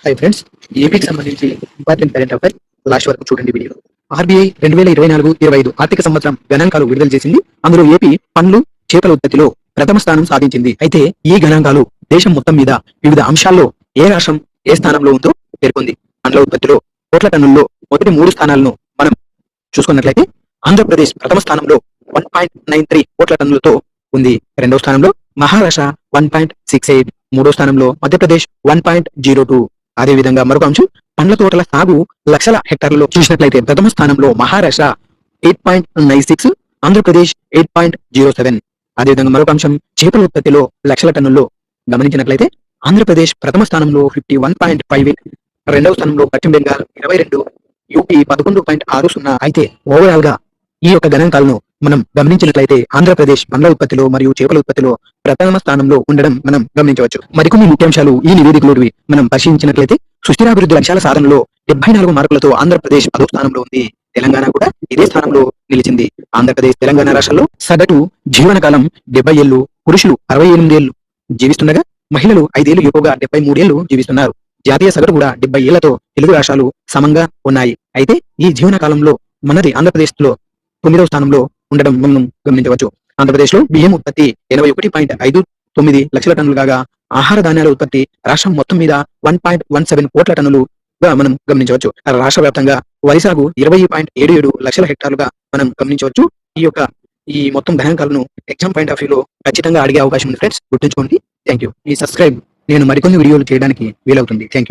Hi friends, ఏపీకి సంబంధించి important current affair last వరకు చూడండి వీడియో. ఆర్బీఐ 2024-25 ఆర్థిక సంవత్సరం గణాంకాలు విడుదల చేసింది. అందులో ఏపీ పండ్లు చేపల ఉత్పత్తిలో ప్రథమ స్థానం సాధించింది. అయితే ఈ గణాంకాలు దేశం మొత్తం మీద వివిధ అంశాల్లో ఏ రాష్ట్రం ఏ స్థానంలో ఉందో పేర్కొంది. పండ్ల ఉత్పత్తిలో కోట్ల టన్నుల్లో మొదటి 3 స్థానాలను మనం చూసుకున్నట్లయితే ఆంధ్రప్రదేశ్ ప్రథమ స్థానంలో 1.93 కోట్ల టన్నులతో ఉంది. రెండవ స్థానంలో మహారాష్ట్ర 1.68, మూడో స్థానంలో మధ్యప్రదేశ్ 1.02. అదే విధంగా మరొక అంశం, పండ్ల తోటల సాగు లక్షల హెక్టార్లలో చూసినట్లయితే ప్రథమ స్థానంలో మహారాష్ట్ర 8.96, ఆంధ్రప్రదేశ్ 8.07. అదేవిధంగా మరొక అంశం, చేపల ఉత్పత్తిలో లక్షల టన్నుల్లో గమనించినట్లయితే ఆంధ్రప్రదేశ్ ప్రథమ స్థానంలో 51.58, రెండవ స్థానంలో పశ్చిమ బెంగాల్ 22, యూపీ 11.60. అయితే ఓవరాల్ గా ఈ యొక్క గణాంకాలను మనం గమనించినట్లయితే ఆంధ్రప్రదేశ్ పండ్ల ఉత్పత్తిలో మరియు చేపల ఉత్పత్తిలో ప్రథమ స్థానంలో ఉండడం మనం గమనించవచ్చు. మరికొన్ని ముఖ్యాంశాలు ఈ నివేదికలోవి మనం పరిశీలించినట్లయితే సుస్థిరాభివృద్ధి లక్ష్యాల సాధనలో 74 మార్కులతో ఆంధ్రప్రదేశ్ 10వ స్థానంలో ఉంది. తెలంగాణ కూడా ఇదే స్థానంలో నిలిచింది. ఆంధ్రప్రదేశ్ తెలంగాణ రాష్ట్రాల్లో సగటు జీవనకాలం 70 ఏళ్లు, పురుషులు 68 ఏళ్లు జీవిస్తుండగా మహిళలు 5 ఏళ్లు ఎక్కువగా 73 ఏళ్లు జీవిస్తున్నారు. జాతీయ సగటు కూడా 70 ఏళ్లతో తెలుగు రాష్ట్రాలు సమంగా ఉన్నాయి. అయితే ఈ జీవన కాలంలో మనది ఆంధ్రప్రదేశ్ లో 9వ స్థానంలో ఉండడం మనం గమనించవచ్చు. ఆంధ్రప్రదేశ్ లో బియ్యం ఉత్పత్తి 81.59 లక్షల టన్నులు కాగా ఆహార ధాన్యాల ఉత్పత్తి రాష్ట్రం మొత్తం మీద 1.17 కోట్ల టన్నులుగా మనం గమనించవచ్చు. రాష్ట్ర వ్యాప్తంగా వరి సాగు 20.77 లక్షల హెక్టార్లుగా మనం గమనించవచ్చు. ఈ మొత్తం గణాంకాలను ఎగ్జామ్ పాయింట్ ఆఫ్ వ్యూలో ఖచ్చితంగా అడిగే అవకాశం ఉంది ఫ్రెండ్స్, గుర్తుంచుకోండి. Thank you. ఈ సబ్స్క్రైబ్ నేను మరికొన్ని వీడియోలు చేయడానికి వీలవుతుంది. Thank you.